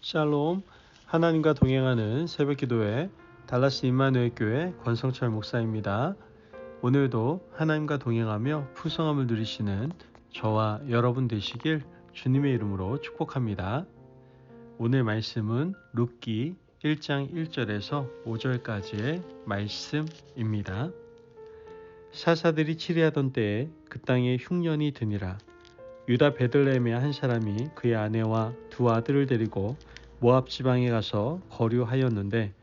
샬롬, 하나님과 동행하는 새벽기도회 달라스 임마누엘 교회 권성철 목사입니다. 오늘도 하나님과 동행하며 풍성함을 누리시는 저와 여러분 되시길 주님의 이름으로 축복합니다. 오늘 말씀은 룻기 1장 1절에서 5절까지의 말씀입니다. 사사들이 치리하던 때에 그 땅에 흉년이 드니라. 유다 베들레헴의 한 사람이 그의 아내와 두 아들을 데리고 모압 지방에 가서 거류하였는데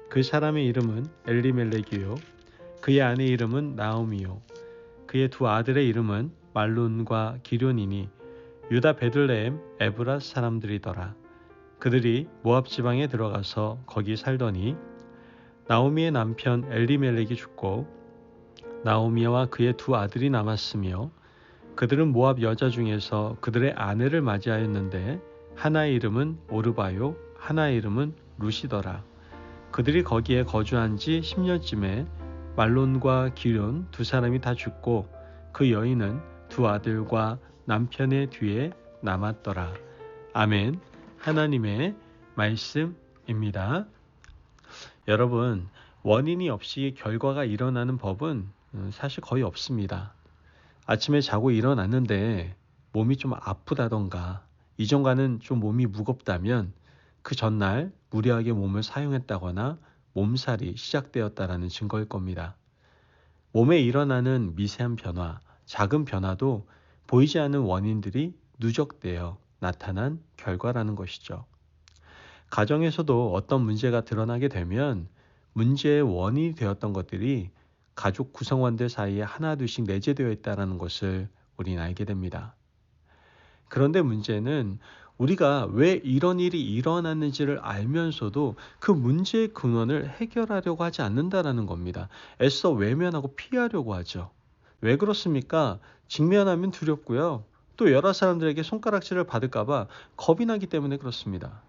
그 사람의 이름은 엘리멜렉이요 그의 아내 이름은 나오미요 그의 두 아들의 이름은 말론과 기련이니 유다 베들레헴 에브라 사람들이더라. 그들이 모압 지방에 들어가서 거기 살더니 나오미의 남편 엘리멜렉이 죽고 나오미와 그의 두 아들이 남았으며 그들은 모압 여자 중에서 그들의 아내를 맞이하였는데 하나의 이름은 오르바요 하나의 이름은 룻이더라. 그들이 거기에 거주한 지 10년쯤에 말론과 기련 두 사람이 다 죽고 그 여인은 두 아들과 남편의 뒤에 남았더라. 아멘. 하나님의 말씀입니다. 여러분, 원인이 없이 결과가 일어나는 법은 사실 거의 없습니다. 아침에 자고 일어났는데 몸이 좀 아프다던가 이전과는 좀 몸이 무겁다면 그 전날 무리하게 몸을 사용했다거나 몸살이 시작되었다라는 증거일 겁니다. 몸에 일어나는 미세한 변화, 작은 변화도 보이지 않는 원인들이 누적되어 나타난 결과라는 것이죠. 가정에서도 어떤 문제가 드러나게 되면 문제의 원인이 되었던 것들이 가족 구성원들 사이에 하나둘씩 내재되어 있다는 것을 우리는 알게 됩니다. 그런데 문제는 우리가 왜 이런 일이 일어났는지를 알면서도 그 문제의 근원을 해결하려고 하지 않는다는 겁니다. 애써 외면하고 피하려고 하죠. 왜 그렇습니까? 직면하면 두렵고요. 또 여러 사람들에게 손가락질을 받을까 봐 겁이 나기 때문에 그렇습니다.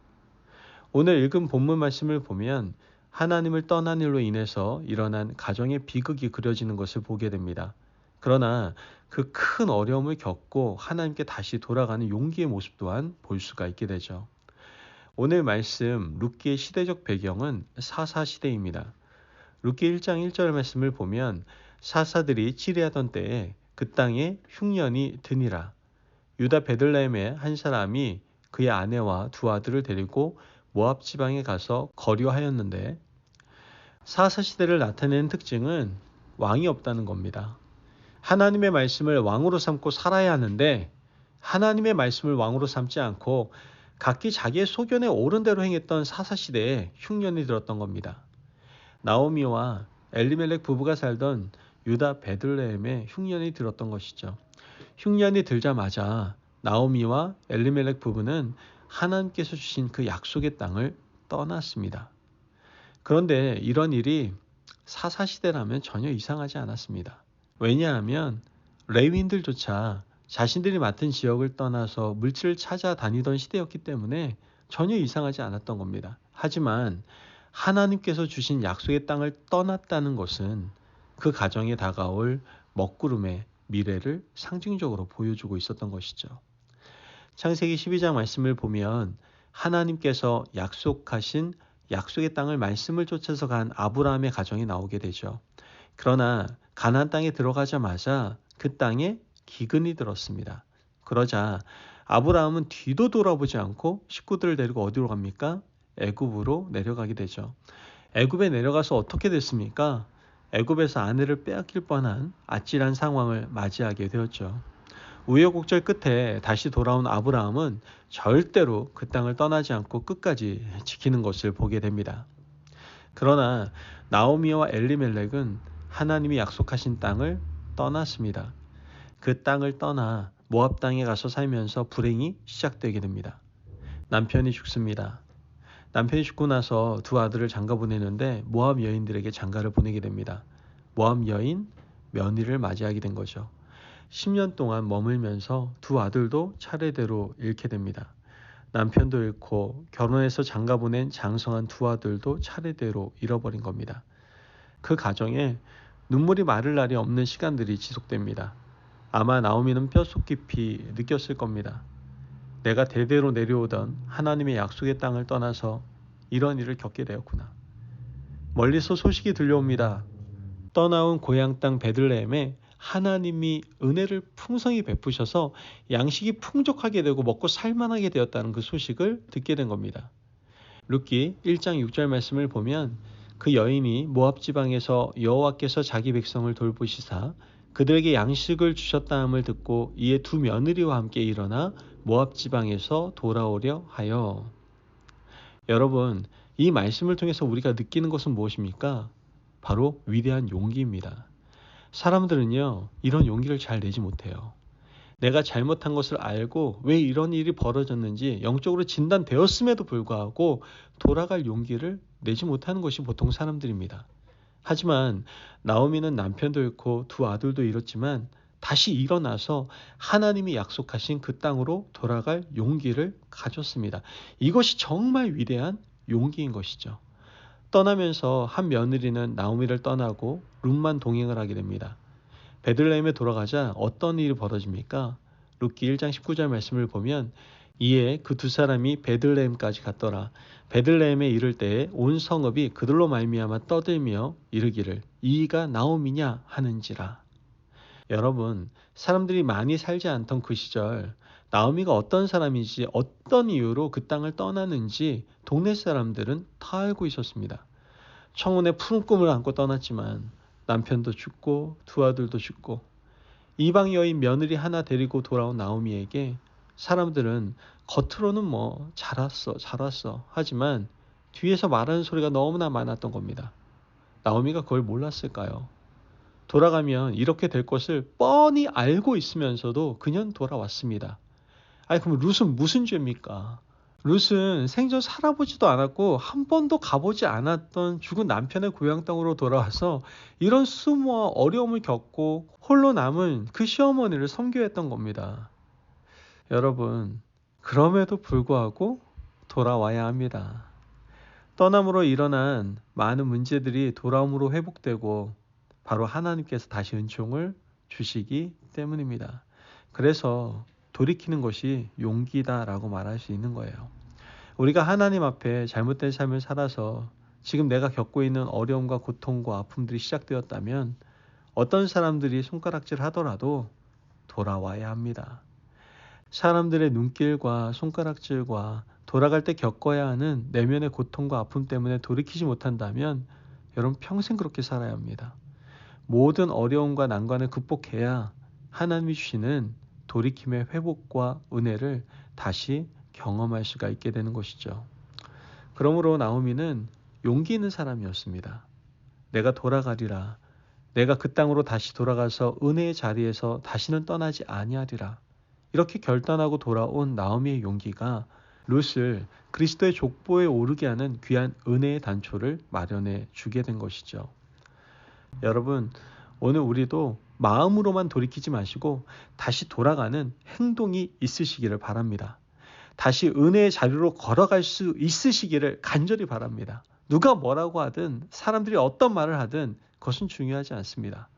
오늘 읽은 본문 말씀을 보면 하나님을 떠난 일로 인해서 일어난 가정의 비극이 그려지는 것을 보게 됩니다. 그러나 그 큰 어려움을 겪고 하나님께 다시 돌아가는 용기의 모습 또한 볼 수가 있게 되죠. 오늘 말씀 룻기의 시대적 배경은 사사시대입니다. 룻기 1장 1절 말씀을 보면 사사들이 치리하던 때에 그 땅에 흉년이 드니라. 유다 베들레헴의 한 사람이 그의 아내와 두 아들을 데리고 모압 지방에 가서 거류하였는데 사사시대를 나타내는 특징은 왕이 없다는 겁니다. 하나님의 말씀을 왕으로 삼고 살아야 하는데 하나님의 말씀을 왕으로 삼지 않고 각기 자기의 소견에 옳은 대로 행했던 사사시대에 흉년이 들었던 겁니다. 나오미와 엘리멜렉 부부가 살던 유다 베들레헴에 흉년이 들었던 것이죠. 흉년이 들자마자 나오미와 엘리멜렉 부부는 하나님께서 주신 그 약속의 땅을 떠났습니다. 그런데 이런 일이 사사시대라면 전혀 이상하지 않았습니다. 왜냐하면 레위인들조차 자신들이 맡은 지역을 떠나서 물질을 찾아다니던 시대였기 때문에 전혀 이상하지 않았던 겁니다. 하지만 하나님께서 주신 약속의 땅을 떠났다는 것은 그 가정에 다가올 먹구름의 미래를 상징적으로 보여주고 있었던 것이죠. 창세기 12장 말씀을 보면 하나님께서 약속하신 약속의 땅을 말씀을 쫓아서 간 아브라함의 가정이 나오게 되죠. 그러나 가나안 땅에 들어가자마자 그 땅에 기근이 들었습니다. 그러자 아브라함은 뒤도 돌아보지 않고 식구들을 데리고 어디로 갑니까? 애굽으로 내려가게 되죠. 애굽에 내려가서 어떻게 됐습니까? 애굽에서 아내를 빼앗길 뻔한 아찔한 상황을 맞이하게 되었죠. 우여곡절 끝에 다시 돌아온 아브라함은 절대로 그 땅을 떠나지 않고 끝까지 지키는 것을 보게 됩니다. 그러나 나오미와 엘리멜렉은 하나님이 약속하신 땅을 떠났습니다. 그 땅을 떠나 모압 땅에 가서 살면서 불행이 시작되게 됩니다. 남편이 죽습니다. 남편이 죽고 나서 두 아들을 장가 보내는데 모압 여인들에게 장가를 보내게 됩니다. 모압 여인 며느리를 맞이하게 된 거죠. 10년 동안 머물면서 두 아들도 차례대로 잃게 됩니다. 남편도 잃고 결혼해서 장가 보낸 장성한 두 아들도 차례대로 잃어버린 겁니다. 그 가정에 눈물이 마를 날이 없는 시간들이 지속됩니다. 아마 나오미는 뼛속 깊이 느꼈을 겁니다. 내가 대대로 내려오던 하나님의 약속의 땅을 떠나서 이런 일을 겪게 되었구나. 멀리서 소식이 들려옵니다. 떠나온 고향 땅 베들레헴에 하나님이 은혜를 풍성히 베푸셔서 양식이 풍족하게 되고 먹고 살만하게 되었다는 그 소식을 듣게 된 겁니다. 룻기 1장 6절 말씀을 보면 그 여인이 모압 지방에서 여호와께서 자기 백성을 돌보시사 그들에게 양식을 주셨다함을 듣고 이에 두 며느리와 함께 일어나 모압 지방에서 돌아오려 하여. 여러분, 이 말씀을 통해서 우리가 느끼는 것은 무엇입니까? 바로 위대한 용기입니다. 사람들은요, 이런 용기를 잘 내지 못해요. 내가 잘못한 것을 알고 왜 이런 일이 벌어졌는지 영적으로 진단되었음에도 불구하고 돌아갈 용기를 내지 못하는 것이 보통 사람들입니다. 하지만 나오미는 남편도 잃고 두 아들도 잃었지만 다시 일어나서 하나님이 약속하신 그 땅으로 돌아갈 용기를 가졌습니다. 이것이 정말 위대한 용기인 것이죠. 떠나면서 한 며느리는 나오미를 떠나고 룻만 동행을 하게 됩니다. 베들레헴에 돌아가자 어떤 일이 벌어집니까? 룻기 1장 19절 말씀을 보면 이에 그 두 사람이 베들레헴까지 갔더라. 베들레헴에 이를 때에 온 성읍이 그들로 말미암아 떠들며 이르기를 이가 나오미냐 하는지라. 여러분, 사람들이 많이 살지 않던 그 시절 나오미가 어떤 사람인지 어떤 이유로 그 땅을 떠나는지 동네 사람들은 다 알고 있었습니다. 청혼의 푸른 꿈을 안고 떠났지만 남편도 죽고 두 아들도 죽고 이방 여인 며느리 하나 데리고 돌아온 나오미에게 사람들은 겉으로는 잘 왔어 하지만 뒤에서 말하는 소리가 너무나 많았던 겁니다. 나오미가 그걸 몰랐을까요? 돌아가면 이렇게 될 것을 뻔히 알고 있으면서도 그냥 돌아왔습니다. 아니 그럼 룻은 무슨 죄입니까? 룻은 생전 살아보지도 않았고 한 번도 가보지 않았던 죽은 남편의 고향 땅으로 돌아와서 이런 수모와 어려움을 겪고 홀로 남은 그 시어머니를 섬겨야 했던 겁니다. 여러분, 그럼에도 불구하고 돌아와야 합니다. 떠남으로 일어난 많은 문제들이 돌아옴으로 회복되고 바로 하나님께서 다시 은총을 주시기 때문입니다. 그래서 돌이키는 것이 용기다라고 말할 수 있는 거예요. 우리가 하나님 앞에 잘못된 삶을 살아서 지금 내가 겪고 있는 어려움과 고통과 아픔들이 시작되었다면 어떤 사람들이 손가락질 하더라도 돌아와야 합니다. 사람들의 눈길과 손가락질과 돌아갈 때 겪어야 하는 내면의 고통과 아픔 때문에 돌이키지 못한다면 여러분 평생 그렇게 살아야 합니다. 모든 어려움과 난관을 극복해야 하나님이 주시는 돌이킴의 회복과 은혜를 다시 경험할 수가 있게 되는 것이죠. 그러므로 나오미는 용기 있는 사람이었습니다. 내가 돌아가리라. 내가 그 땅으로 다시 돌아가서 은혜의 자리에서 다시는 떠나지 아니하리라. 이렇게 결단하고 돌아온 나오미의 용기가 룻을 그리스도의 족보에 오르게 하는 귀한 은혜의 단초를 마련해 주게 된 것이죠. 여러분, 오늘 우리도 마음으로만 돌이키지 마시고 다시 돌아가는 행동이 있으시기를 바랍니다. 다시 은혜의 자리로 걸어갈 수 있으시기를 간절히 바랍니다. 누가 뭐라고 하든 사람들이 어떤 말을 하든 그것은 중요하지 않습니다.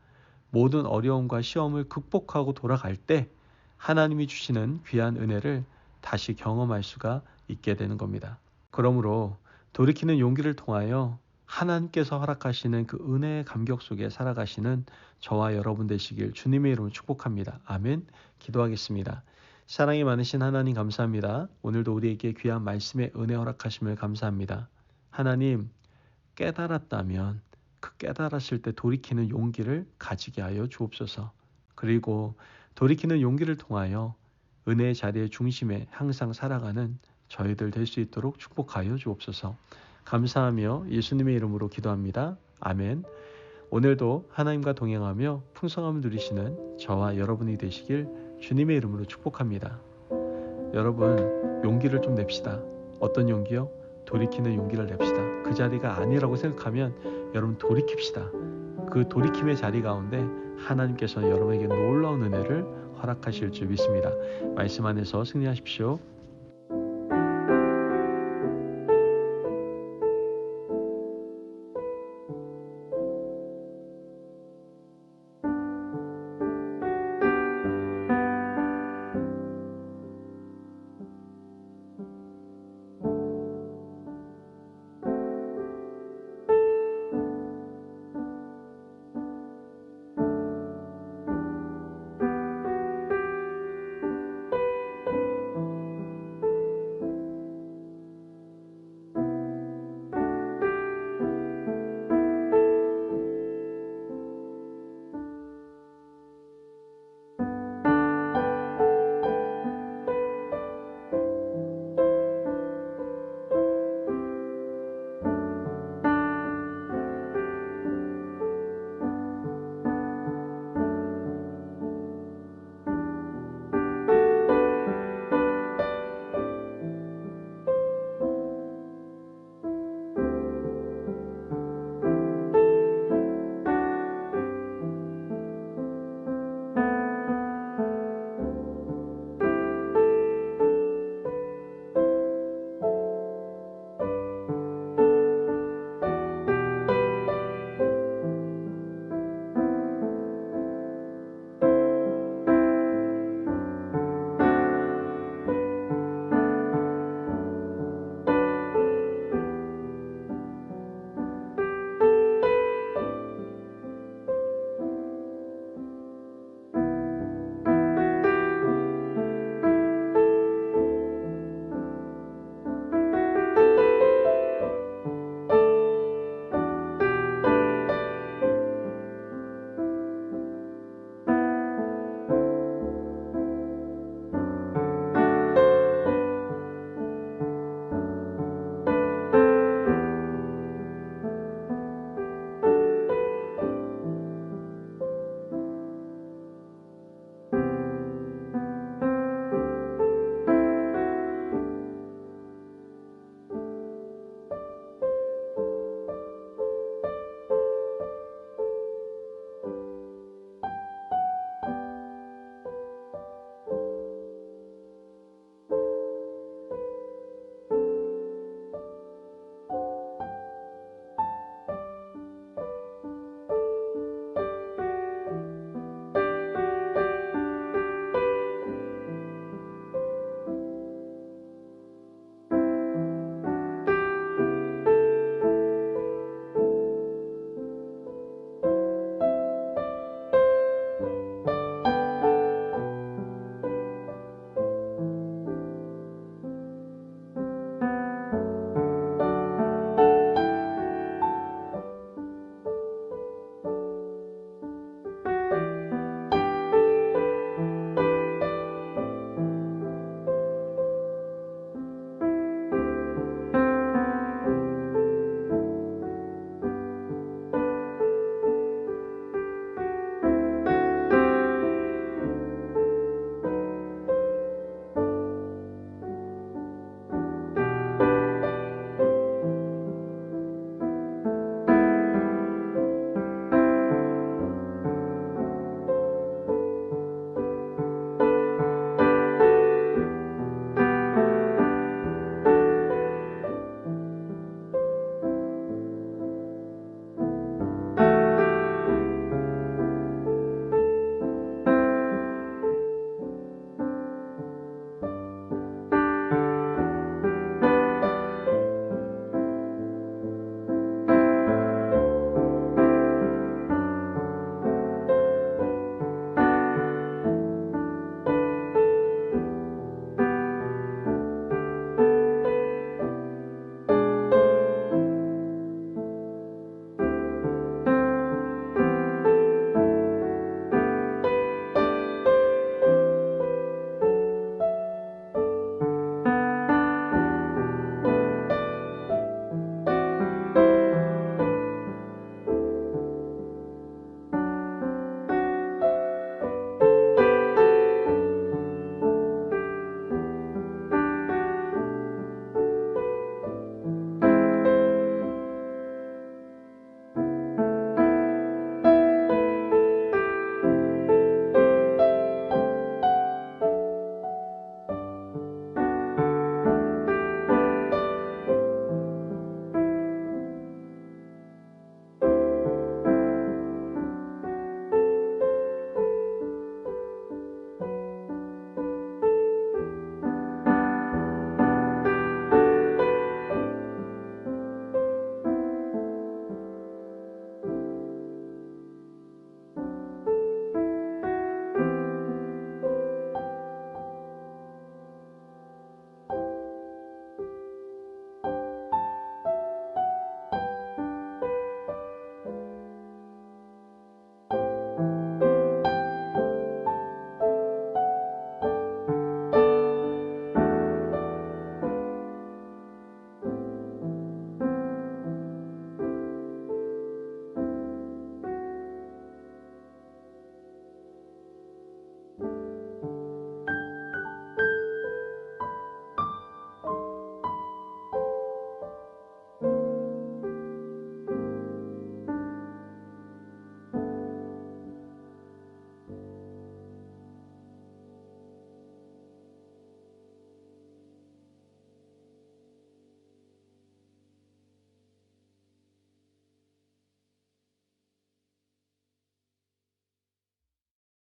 모든 어려움과 시험을 극복하고 돌아갈 때 하나님이 주시는 귀한 은혜를 다시 경험할 수가 있게 되는 겁니다. 그러므로 돌이키는 용기를 통하여 하나님께서 허락하시는 그 은혜의 감격 속에 살아가시는 저와 여러분 되시길 주님의 이름으로 축복합니다. 아멘. 기도하겠습니다. 사랑이 많으신 하나님 감사합니다. 오늘도 우리에게 귀한 말씀의 은혜 허락하심을 감사합니다. 하나님, 깨달았다면 그 깨달았을 때 돌이키는 용기를 가지게 하여 주옵소서. 그리고 돌이키는 용기를 통하여 은혜의 자리의 중심에 항상 살아가는 저희들 될 수 있도록 축복하여 주옵소서. 감사하며 예수님의 이름으로 기도합니다. 아멘. 오늘도 하나님과 동행하며 풍성함을 누리시는 저와 여러분이 되시길 주님의 이름으로 축복합니다. 여러분, 용기를 좀 냅시다. 어떤 용기요? 돌이키는 용기를 냅시다. 그 자리가 아니라고 생각하면 여러분 돌이킵시다. 그 돌이킴의 자리 가운데 하나님께서 여러분에게 놀라운 은혜를 허락하실 줄 믿습니다. 말씀 안에서 승리하십시오.